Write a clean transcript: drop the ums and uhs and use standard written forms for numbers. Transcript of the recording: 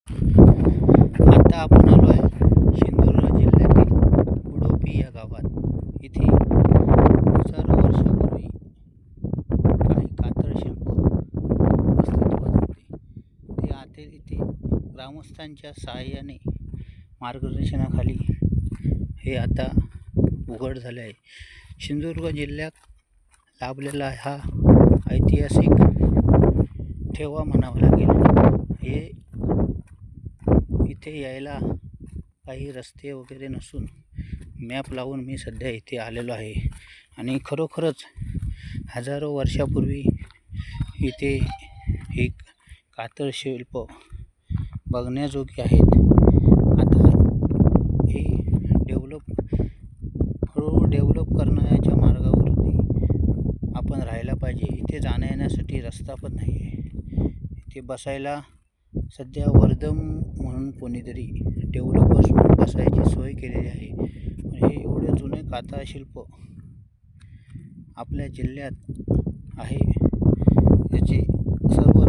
आता आपण आलो आहे सिंधुदुर्ग जिल्ह्यातील उडुपी या गावात. इथे हजारो वर्षापूर्वी काही कातळ शिल्प अस्तित्वात होते. ते आता इथे ग्रामस्थांच्या सहाय्याने मार्गदर्शनाखाली हे आता उघड झाले आहे. सिंधुदुर्ग जिल्ह्यात लाभलेला हा ऐतिहासिक ठेवा म्हणावा लागेल. हे इथे यायला काही रस्ते वगैरे नसून मॅप लावून मी सध्या इथे आलेलो आहे आणि खरोखरच हजारो वर्षापूर्वी इथे हे कातळ शिल्प बघण्याजोगी आहेत. आता हे हळूहळू डेव्हलप करण्याच्या मार्गावरती आपण राहायला पाहिजे. इथे जाण्या येण्यासाठी रस्ता पण नाही आहे. इथे बसायला सध्या वर्दम म्हणून कोणीतरी डेव्हलपर्स म्हणून बसायची सोय केलेली आहे. हे एवढे जुने कातळ शिल्प आपल्या जिल्ह्यात आहे. याचे सर्व